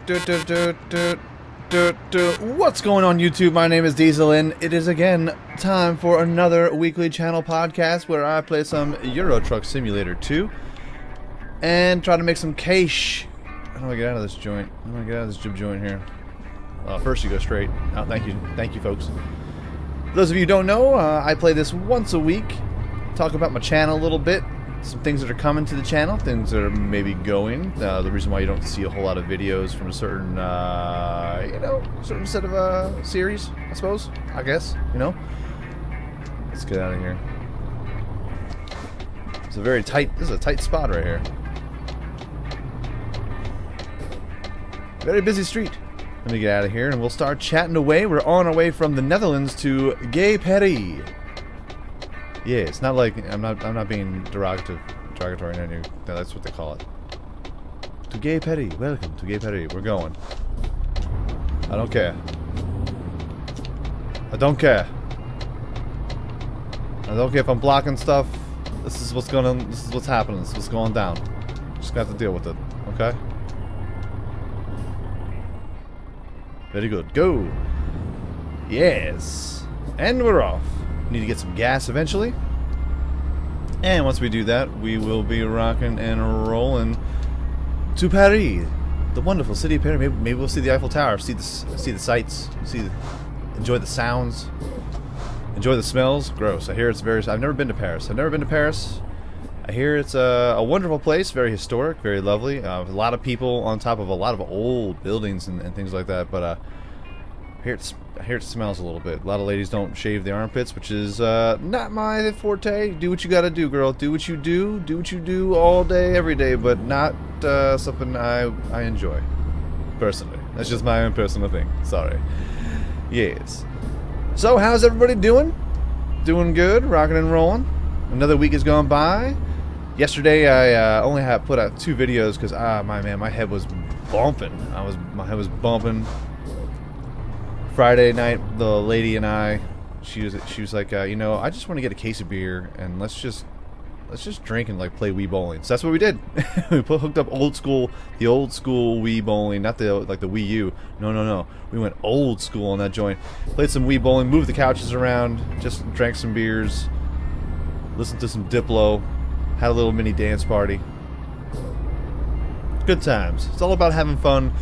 What's going on, YouTube? My name is Diesel, and it is again time for another weekly channel podcast where I play some Euro Truck Simulator 2 and try to make some cash. How do I get out of this joint? How do I get out of this jib joint here? First you go straight. Oh, thank you, folks. For those of you who don't know, I play this once a week. Talk about my channel a little bit. Some things that are coming to the channel, things that are maybe going. The reason why you don't see a whole lot of videos from a certain, certain set of series, I suppose. I guess, Let's get out of here. It's a very tight. This is a tight spot right here. Very busy street. Let me get out of here, and we'll start chatting away. We're on our way from the Netherlands to Gay Paris. Yeah, it's not like I'm not being derogatory in any. No, that's what they call it. To Gay Paris, welcome to Gay Paris. We're going. I don't care. I don't care. I don't care if I'm blocking stuff. This is what's going on. This is what's happening. This is what's going down. Just got to deal with it. Okay. Very good. Go. Yes. And we're off. Need to get some gas eventually. And once we do that, we will be rocking and rolling to Paris, the wonderful city of Paris. Maybe we'll see the Eiffel Tower, see the sights, enjoy the sounds, enjoy the smells. Gross. I hear it's very. I've never been to Paris. I hear it's a wonderful place, very historic, very lovely. A lot of people on top of a lot of old buildings and things like that. But I hear it smells a little bit. A lot of ladies don't shave the armpits, which is not my forte. Do what you gotta do, girl. Do what you do. Do what you do all day, every day, but not something I enjoy, personally. That's just my own personal thing. Sorry. Yes. So, how's everybody doing? Doing good, rocking and rolling. Another week has gone by. Yesterday, I only put out 2 videos because, my head was bumping. My head was bumping. Friday night, the lady and I, she was like, I just want to get a case of beer and let's just drink and like play Wii bowling. So that's what we did. We hooked up the old school Wii bowling, not the Wii U. No. We went old school on that joint. Played some Wii bowling, moved the couches around, just drank some beers, listened to some Diplo, had a little mini dance party. Good times. It's all about having fun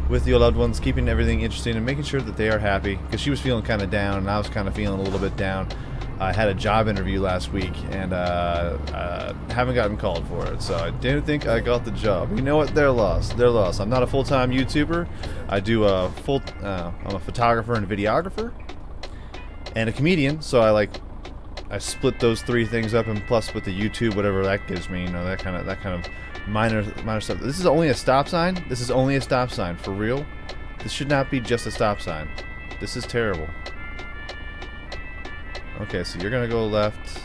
with your loved ones, keeping everything interesting and making sure that they are happy, because she was feeling kind of down and I was kind of feeling a little bit down. I had a job interview last week and haven't gotten called for it, so I didn't think I got the job. You know what? They're lost. I'm not a full-time YouTuber. I do I'm a photographer and a videographer and a comedian, so I split those 3 things up, and plus with the YouTube, whatever that gives me, that kind of minor stuff. This is only a stop sign. This is only a stop sign, for real. This should not be just a stop sign. This is terrible. Okay, so you're gonna go left.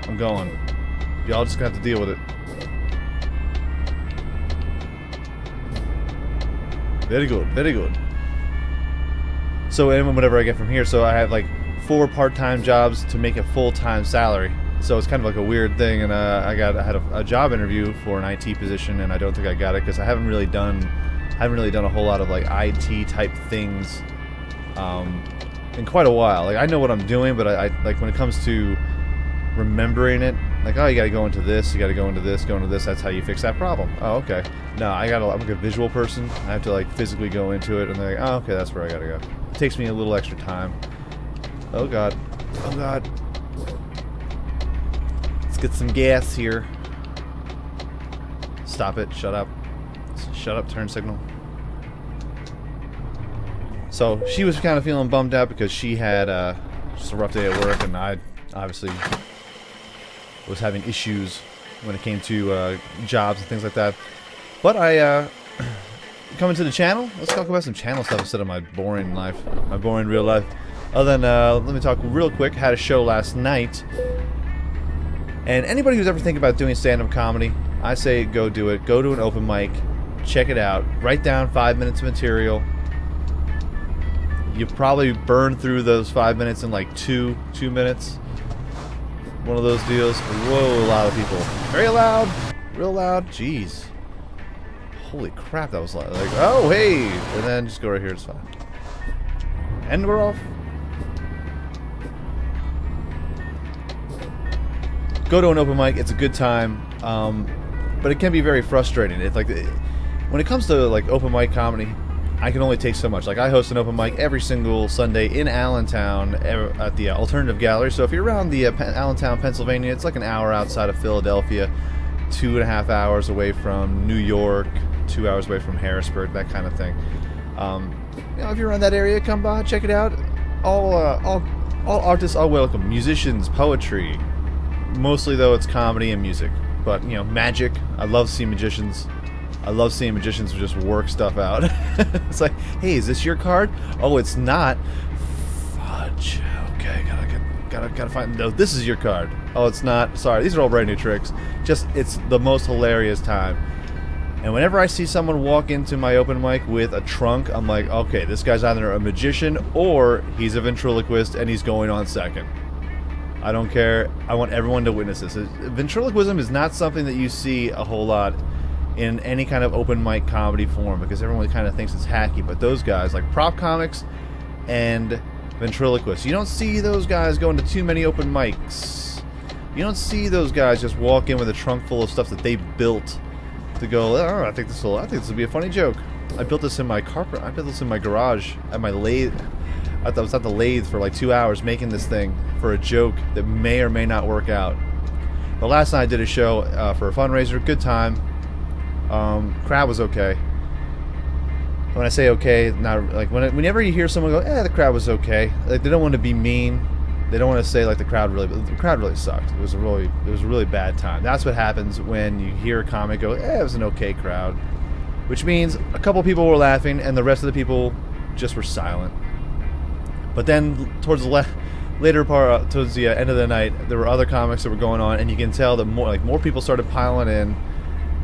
I'm going. Y'all just gonna have to deal with it. Very good, very good. So, and whatever I get from here, so I have like 4 part-time jobs to make a full-time salary. So it's kind of like a weird thing, and I had a job interview for an IT position, and I don't think I got it because I haven't really done a whole lot of like IT type things in quite a while. Like, I know what I'm doing, but I like when it comes to remembering it, like, oh, you got to go into this, you got to go into this, That's how you fix that problem. Oh, okay. No, I'm like a visual person. I have to like physically go into it, and they're like, oh, okay, that's where I got to go. It takes me a little extra time. Oh God. Oh God. Get some gas here. Stop it. Shut up. Shut up, turn signal. So she was kind of feeling bummed out because she had just a rough day at work, and I obviously was having issues when it came to jobs and things like that. But I coming to the channel, let's talk about some channel stuff instead of my boring life, my boring real life. Other than let me talk real quick. Had a show last night. And anybody who's ever thinking about doing stand-up comedy, I say go do it. Go to an open mic. Check it out. Write down 5 minutes of material. You probably burn through those 5 minutes in like two minutes. One of those deals. Whoa, a lot of people. Very loud. Real loud. Jeez. Holy crap, that was loud. Like, oh, hey! And then just go right here, it's fine. And we're off. Go to an open mic, it's a good time. But it can be very frustrating. It's like, when it comes to like open mic comedy, I can only take so much. Like, I host an open mic every single Sunday in Allentown at the Alternative Gallery. So if you're around the Allentown, Pennsylvania, it's like an hour outside of Philadelphia, 2.5 hours away from New York, 2 hours away from Harrisburg, that kind of thing. You know, if you're around that area, come by, check it out. All artists are welcome. Musicians, poetry. Mostly, though, it's comedy and music. But, you know, magic. I love seeing magicians. I love seeing magicians just work stuff out. It's like, hey, is this your card? Oh, it's not. Fudge. Okay, gotta find. No, this is your card. Oh, it's not. Sorry, these are all brand new tricks. Just, it's the most hilarious time. And whenever I see someone walk into my open mic with a trunk, I'm like, okay, this guy's either a magician or he's a ventriloquist and he's going on second. I don't care. I want everyone to witness this. Ventriloquism is not something that you see a whole lot in any kind of open mic comedy form because everyone kind of thinks it's hacky. But those guys, like prop comics and ventriloquists, you don't see those guys going to too many open mics. You don't see those guys just walk in with a trunk full of stuff that they built to go, oh, I think this will be a funny joke. I built this in my carpet. I built this in my garage at my lathe. I was at the lathe for like 2 hours making this thing for a joke that may or may not work out. But last night I did a show for a fundraiser. Good time. Crowd was okay. When I say okay, not like whenever you hear someone go, the crowd was okay. Like they don't want to be mean. They don't want to say like the crowd really sucked. It was a really bad time. That's what happens when you hear a comic go, it was an okay crowd, which means a couple people were laughing and the rest of the people just were silent. But then towards the later part, towards the end of the night, there were other comics that were going on, and you can tell that more people started piling in.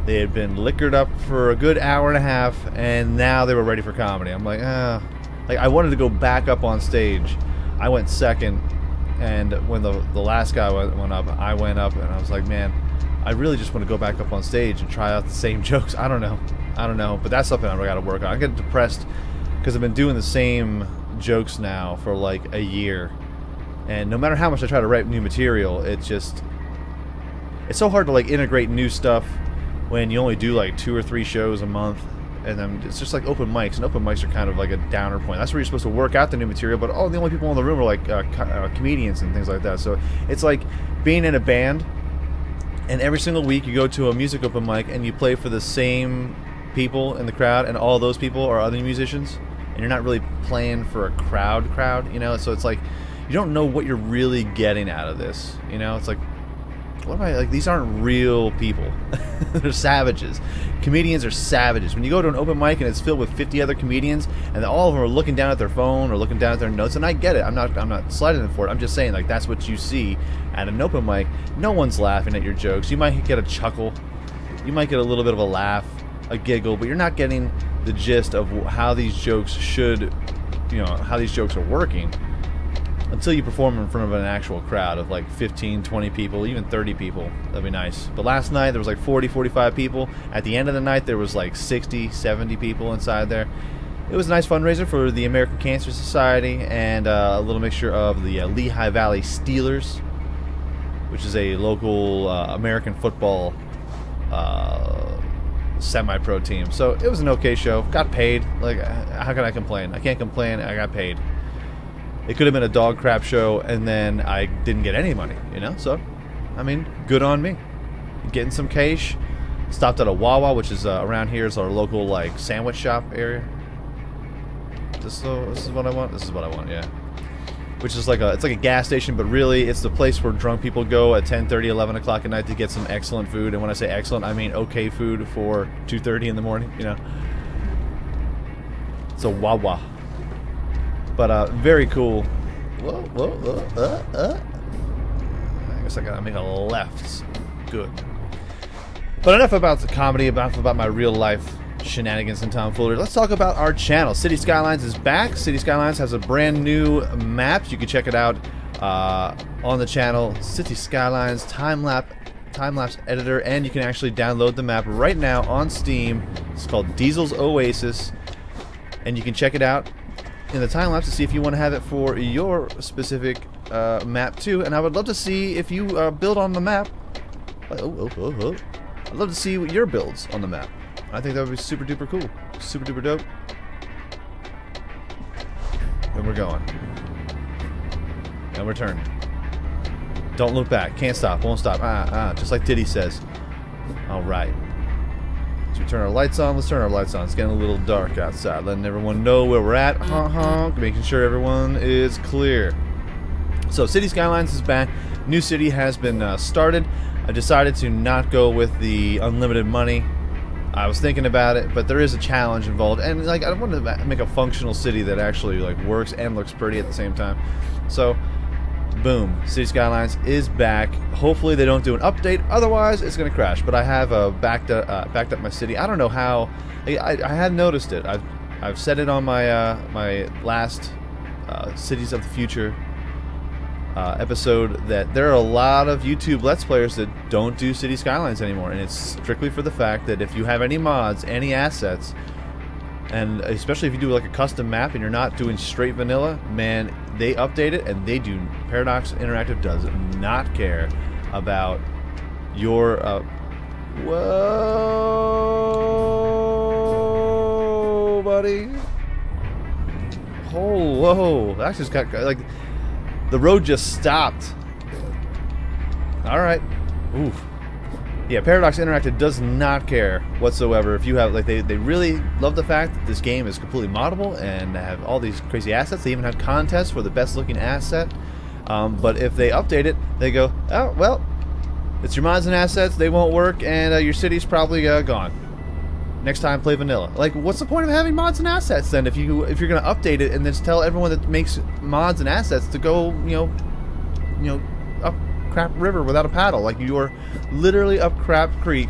They had been liquored up for a good hour and a half, and now they were ready for comedy. I'm like, like I wanted to go back up on stage. I went second, and when the last guy went up, I went up, and I was like, man, I really just want to go back up on stage and try out the same jokes. I don't know, but that's something I've got to work on. I get depressed because I've been doing the same jokes now for like a year, and no matter how much I try to write new material, it's so hard to like integrate new stuff when you only do like 2 or 3 shows a month, and then it's just like open mics, and open mics are kind of like a downer point. That's where you're supposed to work out the new material, but the only people in the room are like comedians and things like that. So it's like being in a band, and every single week you go to a music open mic and you play for the same people in the crowd, and all those people are other musicians, and you're not really playing for a crowd, you know? So it's like, you don't know what you're really getting out of this, you know? It's like, what am I, like, these aren't real people. They're savages. Comedians are savages. When you go to an open mic and it's filled with 50 other comedians, and all of them are looking down at their phone or looking down at their notes, and I get it. I'm not sliding them for it. I'm just saying, like, that's what you see at an open mic. No one's laughing at your jokes. You might get a chuckle. You might get a little bit of a laugh, a giggle, but you're not getting the gist of how these jokes how these jokes are working until you perform in front of an actual crowd of like 15, 20 people, even 30 people. That'd be nice. But last night there was like 40, 45 people. At the end of the night there was like 60, 70 people inside there. It was a nice fundraiser for the American Cancer Society and a little mixture of the Lehigh Valley Steelers, which is a local American football semi-pro team. So it was an okay show. Got paid. Like, how can I complain? I can't complain. I got paid. It could have been a dog crap show, and then I didn't get any money, you know? So, I mean, good on me. Getting some cash. Stopped at a Wawa, which is around here is our local, like, sandwich shop area. This is what I want? This is what I want, yeah. Which is like it's like a gas station, but really it's the place where drunk people go at 10:30, 11 o'clock at night to get some excellent food. And when I say excellent, I mean okay food for 2:30 in the morning, you know. It's a Wawa. But very cool. Whoa. I guess I gotta make a left. Good. But enough about the comedy, enough about my real life shenanigans and tomfoolery. Let's talk about our channel. City Skylines is back. City Skylines has a brand new map. You can check it out on the channel. City Skylines time lapse time-lapse editor, and you can actually download the map right now on Steam. It's called Diesel's Oasis, and you can check it out in the time-lapse to see if you want to have it for your specific map too. And I would love to see if you build on the map. I'd love to see your builds on the map. I think that would be super duper cool, super duper dope. And we're going. And we're turning. Don't look back. Can't stop. Won't stop. Just like Diddy says. Alright. So we turn our lights on. Let's turn our lights on. It's getting a little dark outside. Letting everyone know where we're at. Making sure everyone is clear. So City Skylines is back. New city has been started. I decided to not go with the unlimited money. I was thinking about it, but there is a challenge involved, and like I wanted to make a functional city that actually like works and looks pretty at the same time. So, boom, City Skylines is back. Hopefully they don't do an update, otherwise it's gonna crash. But I have backed up my city. I don't know how. I had noticed it. I've said it on my my last Cities of the Future episode that there are a lot of YouTube Let's Players that don't do City Skylines anymore, and it's strictly for the fact that if you have any mods, any assets, and especially if you do like a custom map and you're not doing straight vanilla, man, they update it, and they do. Paradox Interactive does not care about your whoa, buddy. Oh, whoa, that just got like. The road just stopped. Alright. Oof. Yeah, Paradox Interactive does not care whatsoever if you have, like, they really love the fact that this game is completely moddable and have all these crazy assets. They even have contests for the best looking asset. But if they update it, they go, oh, well, it's your mods and assets, they won't work, and your city's probably gone. Next time, play vanilla. Like, what's the point of having mods and assets then if you're gonna update it and then just tell everyone that makes mods and assets to go, you know, up crap river without a paddle? Like, you're literally up crap creek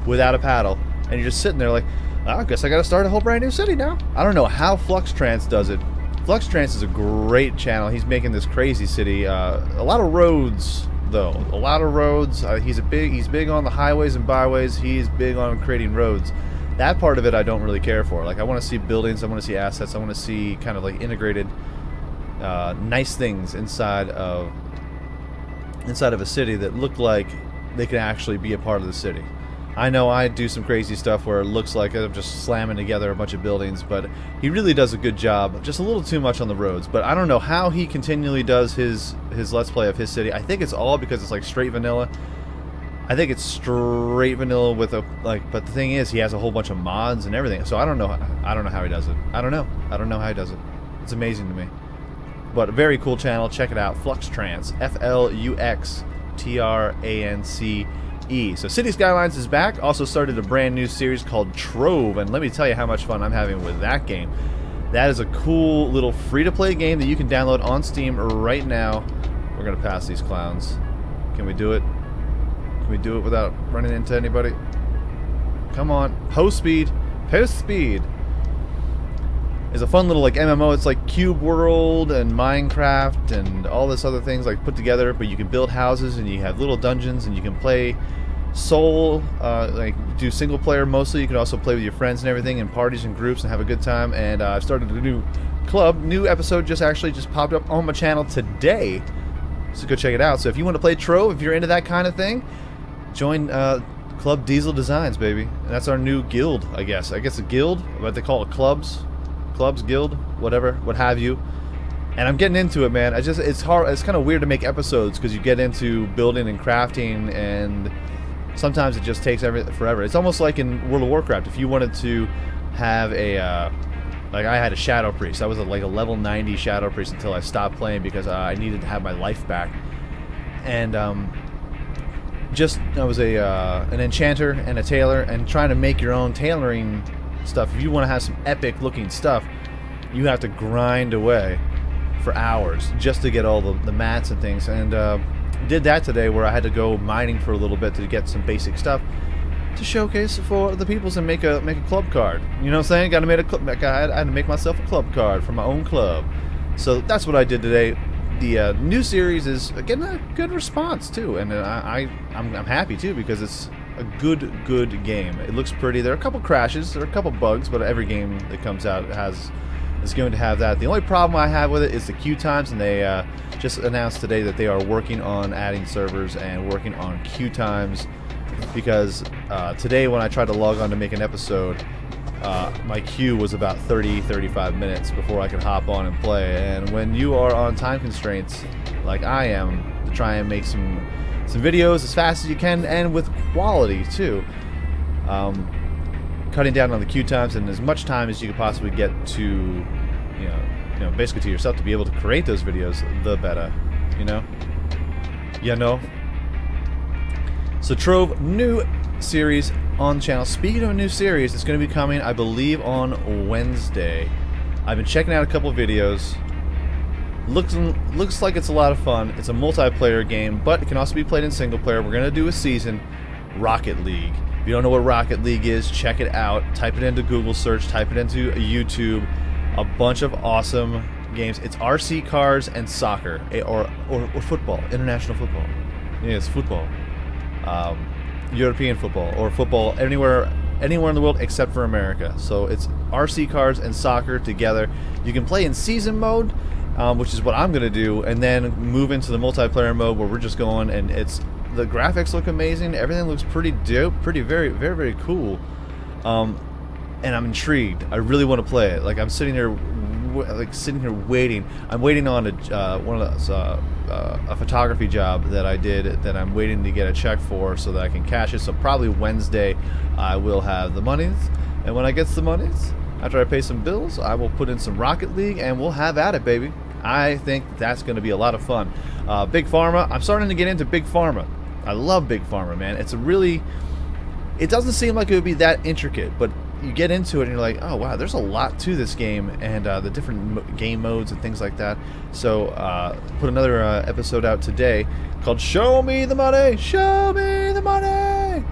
without a paddle, and you're just sitting there like, oh, I guess I gotta start a whole brand new city now. I don't know how FluxTrans does it. FluxTrans is a great channel. He's making this crazy city. A lot of roads though. A lot of roads. He's big on the highways and byways. He's big on creating roads. That part of it I don't really care for. Like, I want to see buildings, I want to see assets, I want to see kind of like integrated nice things inside of a city that look like they can actually be a part of the city. I know I do some crazy stuff where it looks like I'm just slamming together a bunch of buildings, but he really does a good job. Just a little too much on the roads. But I don't know how he continually does his Let's Play of his city. I think it's all because it's like straight vanilla. I think it's straight vanilla with a but the thing is, he has a whole bunch of mods and everything. So I don't know how he does it. I don't know how he does it. It's amazing to me. But a very cool channel. Check it out. FluxTrans. FluxTrance. So City Skylines is back. Also started a brand new series called Trove, and let me tell you how much fun I'm having with that game. That is a cool little free-to-play game that you can download on Steam right now. We're gonna pass these clowns. Can we do it? Can we do it without running into anybody? Come on. Post speed. Post speed. It's a fun little like MMO. It's like Cube World and Minecraft and all this other things like put together, but you can build houses and you have little dungeons and you can play solo, like do single player mostly. You can also play with your friends and everything in parties and groups and have a good time. And I've started a new club. New episode just popped up on my channel today. So go check it out. So if you want to play Trove, if you're into that kind of thing, join Club Diesel Designs, baby. And that's our new guild, I guess. I guess a guild, what they call it, clubs, guild, whatever, what have you. And I'm getting into it, man. It's hard. It's kind of weird to make episodes because you get into building and crafting, and sometimes it just takes forever. It's almost like in World of Warcraft. If you wanted to have a like I had a Shadow Priest. I was like a level 90 Shadow Priest until I stopped playing because I needed to have my life back. And I was an enchanter and a tailor, and trying to make your own tailoring stuff. If you want to have some epic looking stuff, you have to grind away for hours just to get all the mats and things. And did that today, where I had to go mining for a little bit to get some basic stuff to showcase for the peoples and make a club card. You know what I'm saying? I had to make myself a club card for my own club. So that's what I did today. the new series is getting a good response too, and I'm happy too because it's a good game. It looks pretty. There are a couple crashes, there are a couple bugs, but every game that comes out is going to have that. The only problem I have with it is the queue times, and they just announced today that they are working on adding servers and working on queue times, because today when I tried to log on to make an episode, my queue was about 35 minutes before I could hop on and play. And when you are on time constraints like I am, to try and make some videos as fast as you can and with quality too, cutting down on the queue times and as much time as you could possibly get to, you know, basically to yourself to be able to create those videos, the better, you know. So Trove, new series on the channel. Speaking of a new series, it's going to be coming, I believe, on Wednesday. I've been checking out a couple videos. Looks like it's a lot of fun. It's a multiplayer game, but it can also be played in single player. We're going to do a season, Rocket League. If you don't know what Rocket League is, check it out. Type it into Google search, type it into YouTube. A bunch of awesome games. It's RC cars and soccer, or football, international football. Yeah, it's football. European football, or football anywhere in the world except for America. So it's RC cars and soccer together. You can play in season mode, which is what I'm going to do, and then move into the multiplayer mode where we're just going, and the graphics look amazing. Everything looks pretty dope, very cool. And I'm intrigued. I really want to play it. Like, I'm sitting here waiting. I'm waiting on a photography job that I did that I'm waiting to get a check for so that I can cash it. So probably Wednesday I will have the monies, and when I get the monies, after I pay some bills, I will put in some Rocket League and we'll have at it, baby. I think that's going to be a lot of fun. Big Pharma. I'm starting to get into Big Pharma. I love Big Pharma, man. It doesn't seem like it would be that intricate, but you get into it and you're like, oh wow, there's a lot to this game, and the different game modes and things like that. So put another episode out today called Show Me the Money, Show Me the Money,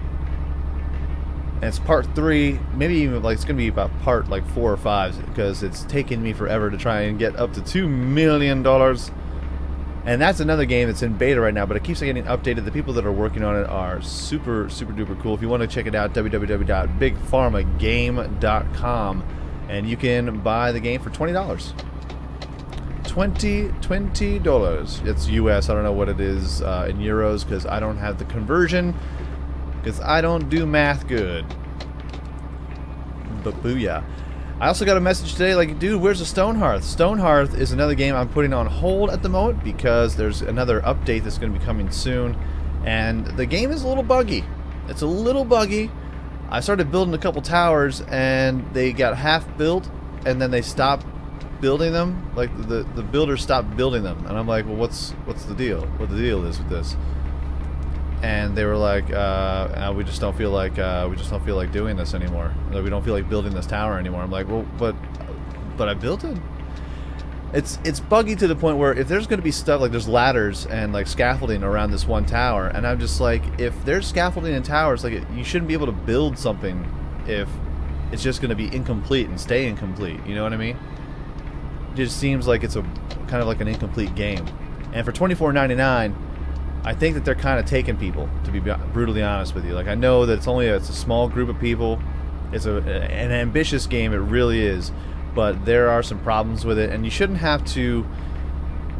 and it's part 3, maybe even like it's gonna be about part like 4 or 5, because it's taken me forever to try and get up to $2 million. And that's another game that's in beta right now, but it keeps getting updated. The people that are working on it are super duper cool. If you want to check it out, www.bigpharmagame.com, and you can buy the game for $20. $20. It's US. I don't know what it is in euros, because I don't have the conversion, because I don't do math good. But booyah. I also got a message today like, dude, where's the Stonehearth? Stonehearth is another game I'm putting on hold at the moment because there's another update that's going to be coming soon, and the game is a little buggy. It's a little buggy. I started building a couple towers and they got half built, and then they stopped building them. Like the builders stopped building them, and I'm like, well, what's the deal? What the deal is with this? And they were like, we just don't feel like doing this anymore. Like, we don't feel like building this tower anymore. I'm like, well, but I built it. It's buggy to the point where if there's going to be stuff like there's ladders and like scaffolding around this one tower, and I'm just like, if there's scaffolding and towers, like you shouldn't be able to build something if it's just going to be incomplete and stay incomplete. You know what I mean? It just seems like it's a kind of like an incomplete game. And for $24.99. I think that they're kind of taking people, to be brutally honest with you. Like, I know that it's a small group of people. It's an ambitious game, it really is. But there are some problems with it, and you shouldn't have to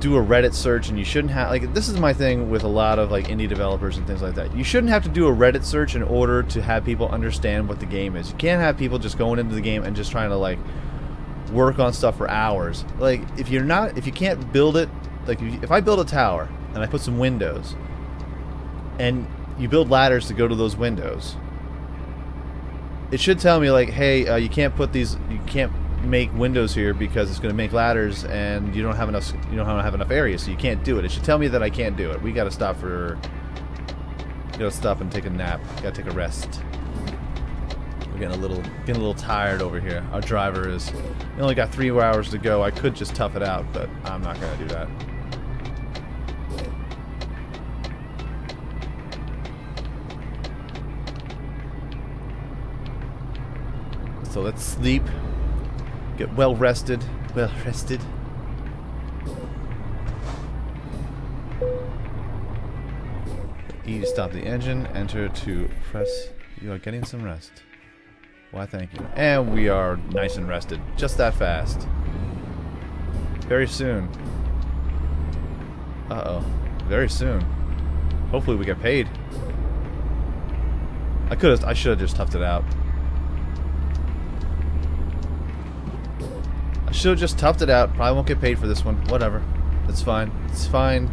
do a Reddit search, and you shouldn't have, like, this is my thing with a lot of like indie developers and things like that. You shouldn't have to do a Reddit search in order to have people understand what the game is. You can't have people just going into the game and just trying to like work on stuff for hours. Like, if you can't build it, like if I build a tower and I put some windows, and you build ladders to go to those windows, it should tell me like, hey, you can't make windows here because it's going to make ladders, and you don't have enough area, so you can't do it. It should tell me that I can't do it. We got to stop and take a nap. Got to take a rest. We're getting a little tired over here. Our driver is. We only got 3 hours to go. I could just tough it out, but I'm not going to do that. So let's sleep, get well rested. E to stop the engine. Enter to press. You are getting some rest. Why, thank you. And we are nice and rested. Just that fast. Very soon. Uh-oh. Very soon. Hopefully we get paid. I should have just toughed it out. I should have just toughed it out. Probably won't get paid for this one. Whatever. It's fine. It's fine.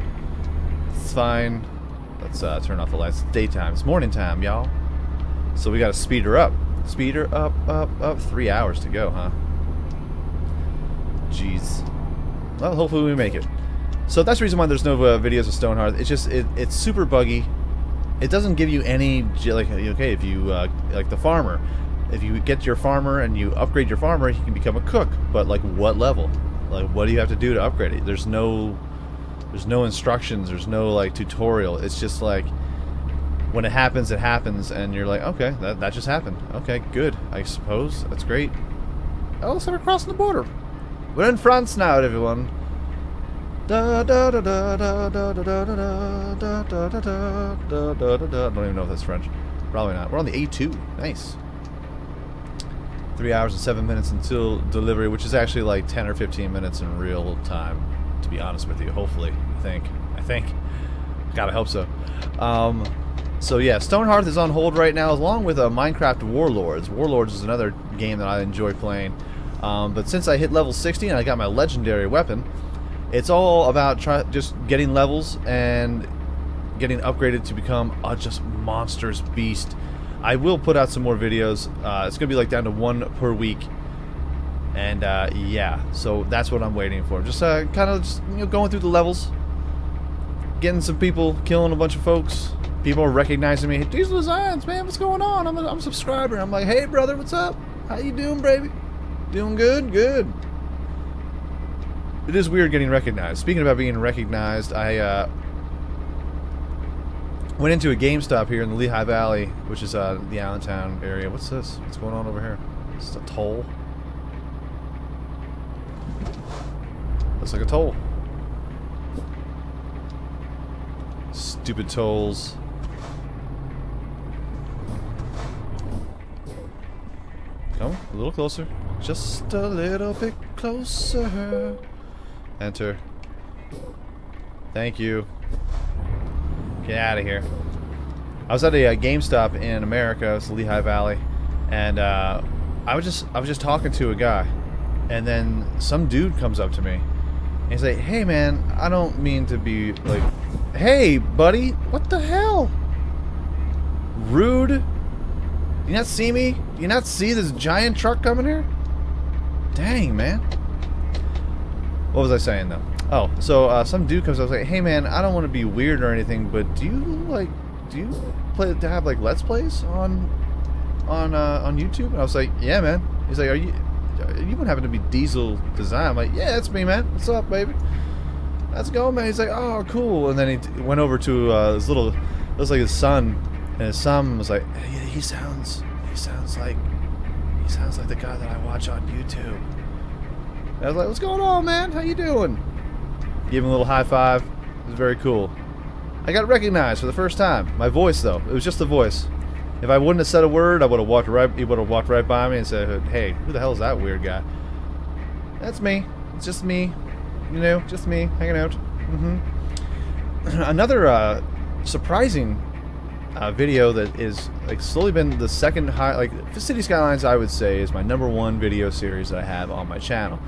It's fine. Let's turn off the lights. It's daytime. It's morning time, y'all. So we gotta speed her up. Speed her up, up. 3 hours to go, huh? Jeez. Well, hopefully we make it. So that's the reason why there's no videos of Stonehearth. It's just, it's super buggy. It doesn't give you any, like, okay, if you, like the farmer. If you get your farmer and you upgrade your farmer, he can become a cook. But, like, what level? Like, what do you have to do to upgrade it? There's no instructions. There's no, like, tutorial. It's just, like, when it happens, and you're like, okay, that just happened. Okay, good, I suppose. That's great. Oh, looks like we're crossing the border. We're in France now, everyone. Da da da da da da da da da da da da da da da da. I don't even know if that's French. Probably not. We're on the A2. Nice. 3 hours and 7 minutes until delivery, which is actually like 10 or 15 minutes in real time, to be honest with you. Hopefully. I think. Gotta hope so. So yeah, Stonehearth is on hold right now, along with Minecraft Warlords. Warlords is another game that I enjoy playing. But since I hit level 60 and I got my legendary weapon, it's all about just getting levels and getting upgraded to become a just monstrous beast. I will put out some more videos. It's gonna be like down to 1 per week, and yeah. So that's what I'm waiting for. Just kind of just, going through the levels, getting some people, killing a bunch of folks. People are recognizing me. Hey, Diesel Designs, man, what's going on? I'm a subscriber. I'm like, hey brother, what's up? How you doing, baby? Doing good? Good. It is weird getting recognized. Speaking about being recognized, I went into a GameStop here in the Lehigh Valley, which is the Allentown area. What's this? What's going on over here? Is this a toll? Looks like a toll. Stupid tolls. Come a little closer. Just a little bit closer. Enter. Thank you. Get out of here. I was at a GameStop in America, it's the Lehigh Valley, and I was just talking to a guy, and then some dude comes up to me, and he's like, "Hey man, I don't mean to be like, hey buddy, what the hell? Rude. Do you not see me? Do you not see this giant truck coming here? Dang, man." What was I saying though? Oh, so some dude comes up and was like, "Hey man, I don't want to be weird or anything, but do you play to have like Let's Plays on YouTube?" And I was like, "Yeah, man." He's like, "Are you wouldn't happen to be Diesel Design?" I'm like, "Yeah, that's me, man. What's up, baby? Let's go, man." He's like, "Oh, cool." And then he went over to his little, it was like his son, and his son was like, "He sounds like the guy that I watch on YouTube." And I was like, "What's going on, man? How you doing?" Give him a little high five. It was very cool. I got recognized for the first time. My voice, though, it was just the voice. If I wouldn't have said a word, he would have walked right by me and said, "Hey, who the hell is that weird guy?" That's me. It's just me. Just me hanging out. Another surprising video that is like slowly been the second high, like City Skylines, I would say, is my #1 video series that I have on my channel.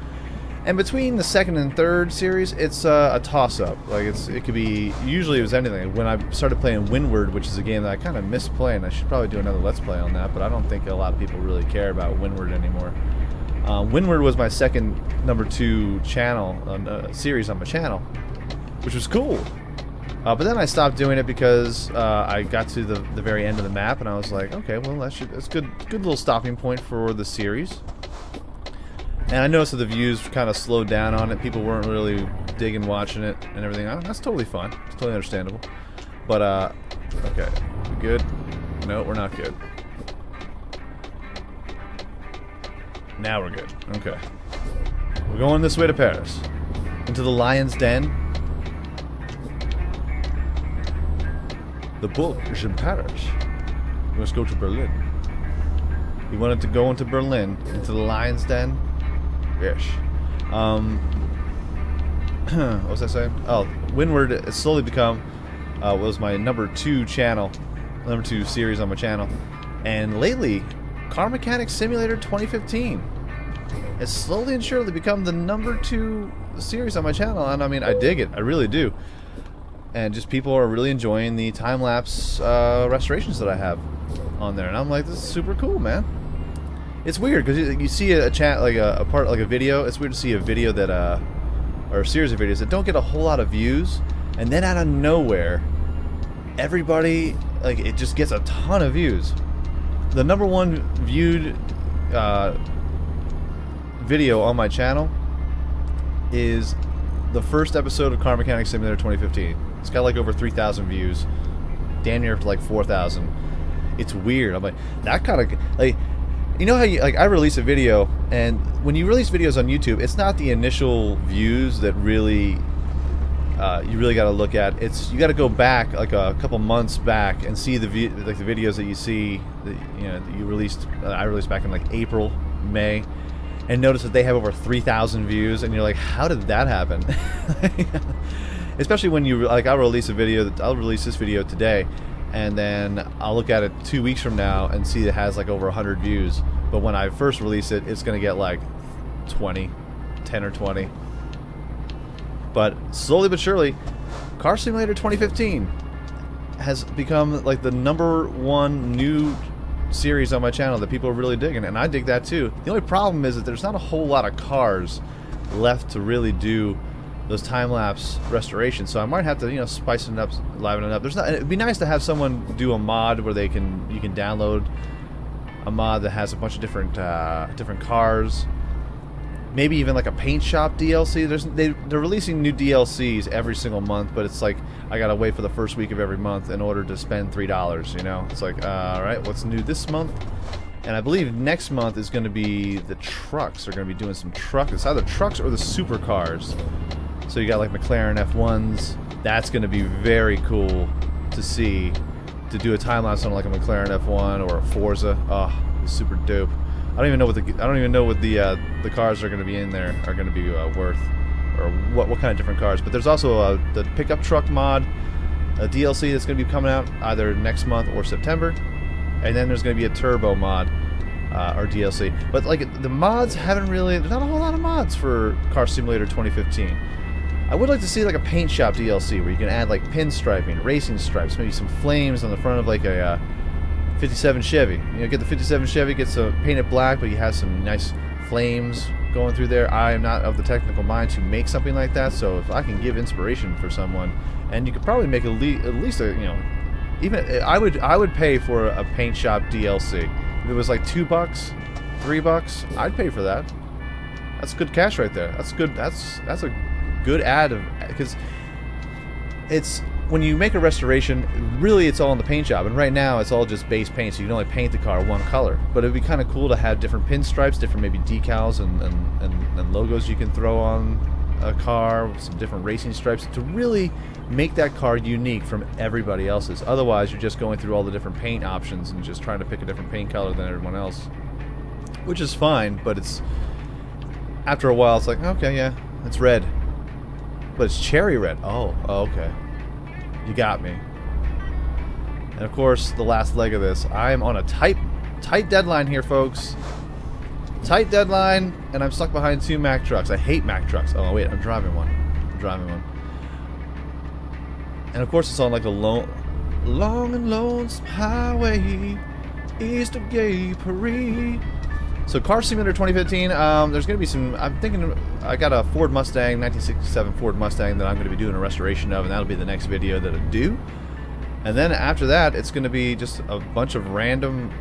And between the second and third series, it's a toss-up. Like it could be, usually it was anything. When I started playing Windward, which is a game that I kind of miss playing, I should probably do another Let's Play on that, but I don't think a lot of people really care about Windward anymore. Windward was my second #2 channel, series on my channel, which was cool. But then I stopped doing it because I got to the very end of the map, and I was like, okay, well that's a good little stopping point for the series. And I noticed that the views kind of slowed down on it. People weren't really digging watching it and everything. That's totally fine. It's totally understandable. But, okay. We good? No, we're not good. Now we're good. Okay. We're going this way to Paris. Into the Lion's Den. The book is in Paris. We must go to Berlin. He wanted to go into Berlin, into the Lion's Den. Yes. What was I saying? Oh, Windward has slowly become was my number 2 channel, number 2 series on my channel, and lately, Car Mechanics Simulator 2015 has slowly and surely become the number 2 series on my channel, and I mean, I dig it, I really do, and just people are really enjoying the time-lapse restorations that I have on there, and I'm like, this is super cool, man. It's weird because you see a chat like a part like a video. It's weird to see a video that or a series of videos that don't get a whole lot of views, and then out of nowhere, everybody, like, it just gets a ton of views. The number 1 viewed video on my channel is the first episode of Car Mechanics Simulator 2015. It's got like over 3,000 views, damn near to like 4,000. It's weird. I'm like, that kind of, like, you know how you, like, I release a video, and when you release videos on YouTube, it's not the initial views that really you really got to look at. It's, you got to go back like a couple months back and see the videos that you see that, you know, that you released. I released back in like April, May, and notice that they have over 3,000 views, and you're like, how did that happen? Especially when you, like, I'll release a video. I'll release this video today, and then I'll look at it 2 weeks from now and see it has like over 100 views. But when I first release it, it's gonna get like 10 or 20. But slowly but surely, Car Simulator 2015 has become like the number 1 new series on my channel that people are really digging, and I dig that too. The only problem is that there's not a whole lot of cars left to really do those time-lapse restorations, so I might have to, you know, spice it up, liven it up. There's not. It'd be nice to have someone do a mod where you can download a mod that has a bunch of different cars. Maybe even like a paint shop DLC. They're releasing new DLCs every single month, but it's like I gotta wait for the first week of every month in order to spend $3. You know, it's like, all right, what's new this month? And I believe next month is going to be the trucks. They're going to be doing some trucks. It's either trucks or the supercars. So you got like McLaren F1s. That's going to be very cool to see. To do a time lapse on like a McLaren F1 or a Forza. Oh, it's super dope. I don't even know what the cars are going to be in there are going to be worth, or what kind of different cars. But there's also the pickup truck mod, a DLC that's going to be coming out either next month or September, and then there's going to be a turbo mod or DLC. But like the mods haven't really. There's not a whole lot of mods for Car Simulator 2015. I would like to see like a paint shop DLC where you can add like pinstriping, racing stripes, maybe some flames on the front of like a 57 Chevy. You know, get the 57 Chevy, gets painted black, but you have some nice flames going through there. I am not of the technical mind to make something like that, so if I can give inspiration for someone, and you could probably make at least a, you know, even I would pay for a paint shop DLC. If it was like $2, $3, I'd pay for that. That's good cash right there. That's good. That's a good ad, because it's, when you make a restoration, really it's all in the paint job, and right now it's all just base paint, so you can only paint the car one color. But it'd be kind of cool to have different pinstripes, different maybe decals and logos you can throw on a car, with some different racing stripes to really make that car unique from everybody else's. Otherwise, you're just going through all the different paint options and just trying to pick a different paint color than everyone else, which is fine, but it's, after a while it's like, okay, yeah, it's red, but it's cherry red. Oh, okay. You got me. And of course, the last leg of this, I am on a tight deadline here, folks. Tight deadline, and I'm stuck behind 2 Mack trucks. I hate Mack trucks. Oh wait, I'm driving one. And of course, it's on like the long and lonesome highway east of Gay Paris. So Car Simulator 2015, there's going to be some, I'm thinking, I got a Ford Mustang, 1967 Ford Mustang that I'm going to be doing a restoration of, and that'll be the next video that I do. And then after that, it's going to be just a bunch of random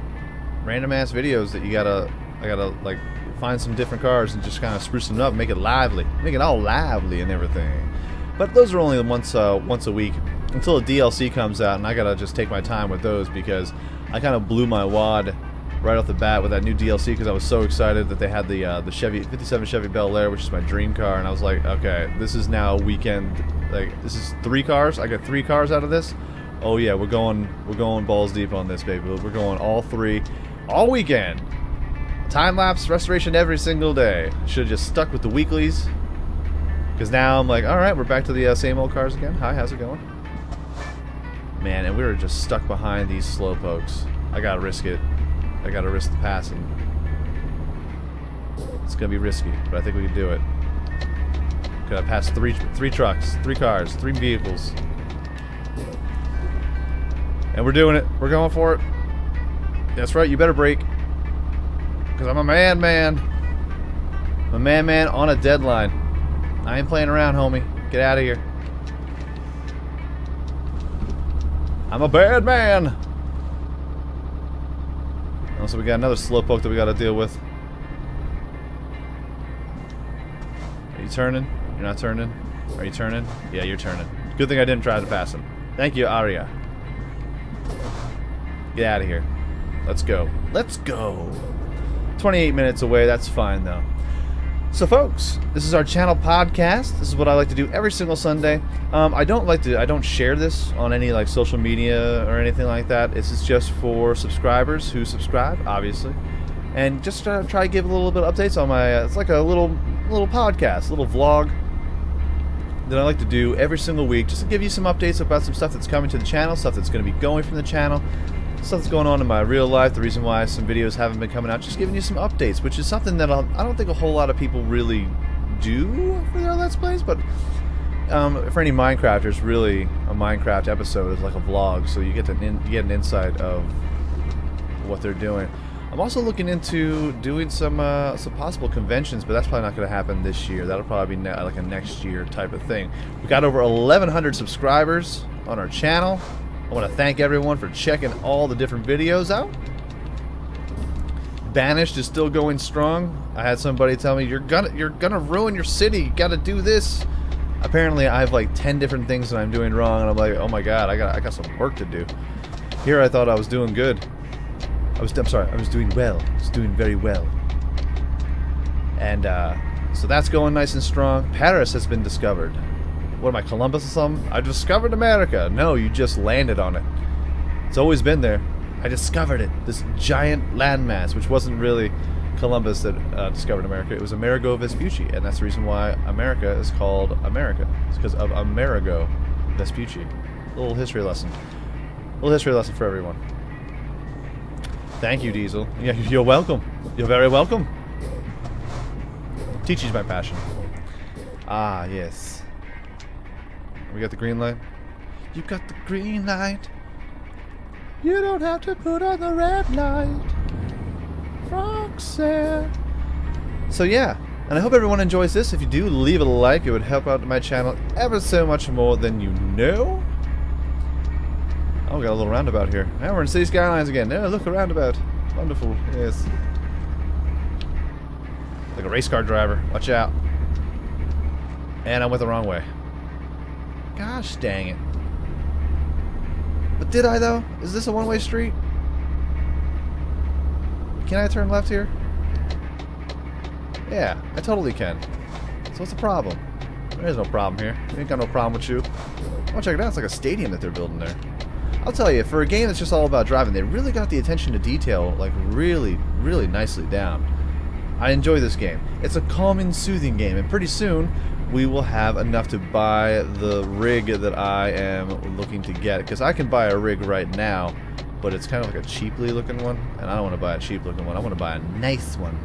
ass videos that I gotta like find some different cars and just kind of spruce them up, make it lively, make it all lively and everything. But those are only once a week until a DLC comes out, and I gotta just take my time with those because I kind of blew my wad right off the bat with that new DLC because I was so excited that they had the Chevy 57 Chevy Bel Air, which is my dream car, and I was like, okay, this is now a weekend. Like, this is 3 cars. I got 3 cars out of this. Oh yeah, we're going balls deep on this, baby. We're going all 3, all weekend. Time-lapse restoration every single day. Should have just stuck with the weeklies. Because now I'm like, alright, we're back to the same old cars again. Hi, how's it going? Man, and we were just stuck behind these slowpokes. I gotta risk it. I gotta risk the passing. It's gonna be risky, but I think we can do it. Gotta pass three trucks, 3 cars, 3 vehicles. And we're doing it. We're going for it. That's right, you better brake. Because I'm a man. I'm a man on a deadline. I ain't playing around, homie. Get out of here. I'm a bad man. Also, we got another slowpoke that we got to deal with. Are you turning? You're not turning? Are you turning? Yeah, you're turning. Good thing I didn't try to pass him. Thank you, Aria. Get out of here. Let's go. Let's go. 28 minutes away. That's fine, though. So, folks, this is our channel podcast. This is what I like to do every single Sunday. I don't share this on any like social media or anything like that. This is just for subscribers who subscribe, obviously, and just try to give a little bit of updates on my. It's like a little podcast, little vlog that I like to do every single week, just to give you some updates about some stuff that's coming to the channel, stuff that's going to be going from the channel, stuff that's going on in my real life, the reason why some videos haven't been coming out, just giving you some updates, which is something that I don't think a whole lot of people really do for their Let's Plays, but for any Minecrafters, really, a Minecraft episode is like a vlog, so you get an insight of what they're doing. I'm also looking into doing some possible conventions, but that's probably not going to happen this year. That'll probably be like a next year type of thing. We got over 1,100 subscribers on our channel. I want to thank everyone for checking all the different videos out. Banished is still going strong. I had somebody tell me, you're gonna ruin your city. You gotta do this. Apparently, I have like 10 different things that I'm doing wrong, and I'm like, oh my god, I got some work to do. Here, I thought I was doing good. I was doing well. I was doing very well. And so that's going nice and strong. Paris has been discovered. What am I, Columbus or something? I discovered America. No, you just landed on it. It's always been there. I discovered it. This giant landmass, which wasn't really Columbus that discovered America. It was Amerigo Vespucci, and that's the reason why America is called America. It's because of Amerigo Vespucci. A little history lesson. A little history lesson for everyone. Thank you, Diesel. Yeah, you're welcome. You're very welcome. Teaching's my passion. Ah, yes. We got the green light. You got the green light. You don't have to put on the red light. Roxanne. So yeah, and I hope everyone enjoys this. If you do, leave a like. It would help out my channel ever so much more than you know. Oh, we got a little roundabout here. Now we're in City Skylines again. Yeah, look, a roundabout. Wonderful. Yes. Like a race car driver. Watch out. And I went the wrong way. Gosh dang it. But did I, though? Is this a one-way street? Can I turn left here? Yeah, I totally can. So what's the problem? There is no problem here. We ain't got no problem with you. Oh, check it out. It's like a stadium that they're building there. I'll tell you, for a game that's just all about driving, they really got the attention to detail, like, really, really nicely down. I enjoy this game. It's a calming, soothing game, and pretty soon we will have enough to buy the rig that I am looking to get. Because I can buy a rig right now, but it's kind of like a cheaply looking one, and I don't want to buy a cheap looking one. I want to buy a nice one.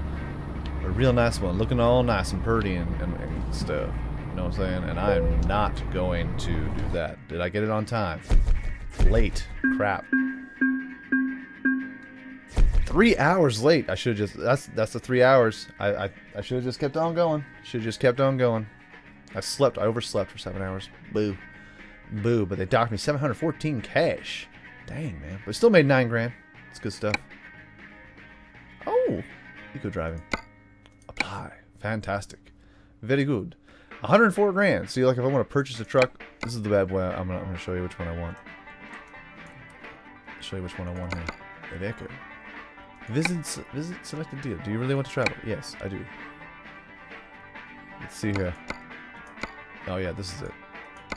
A real nice one, looking all nice and pretty and stuff. You know what I'm saying? And I am not going to do that. Did I get it on time? Late. Crap. 3 hours late. I should have just... That's the 3 hours. I should have just kept on going. Should have just kept on going. I overslept for 7 hours. Boo. Boo. But they docked me 714 cash. Dang, man. But I still made 9 grand. It's good stuff. Oh. Eco driving. Apply. Fantastic. Very good. 104 grand. See, like, if I want to purchase a truck, this is the bad boy. I'm gonna show you which one I want. Show you which one I want here. Echo. Visit selected deal. Do you really want to travel? Yes, I do. Let's see here. Oh yeah, this is it.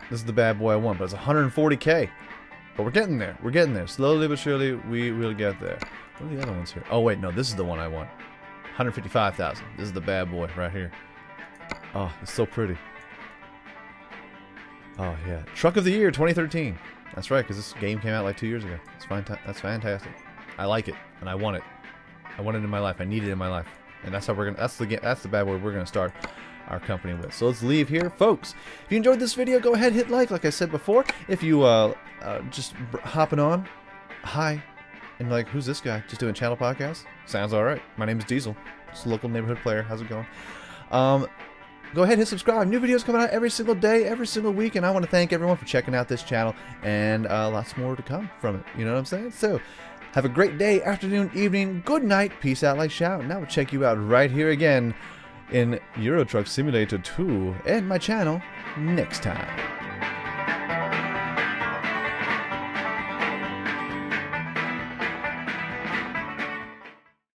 This is the bad boy I want, but it's 140k. But we're getting there. We're getting there. Slowly but surely, we will get there. What are the other ones here? Oh, wait, no, this is the one I want. 155,000. This is the bad boy right here. Oh, it's so pretty. Oh, yeah. Truck of the Year 2013. That's right, because this game came out like 2 years ago. It's fine. That's fantastic. I like it, and I want it. I want it in my life. I need it in my life. And that's how we're gonna. That's the bad boy we're gonna start our company with. So let's leave here, folks. If you enjoyed this video, go ahead, hit like I said before. If you just hopping on, hi, and like, who's this guy? Just doing channel podcasts? Sounds all right. My name is Diesel. Just a local neighborhood player. How's it going? Go ahead and hit subscribe. New videos coming out every single day, every single week, and I want to thank everyone for checking out this channel, and lots more to come from it. You know what I'm saying? So, have a great day, afternoon, evening, good night, peace out like shout, and I will check you out right here again in Euro Truck Simulator 2 and my channel next time.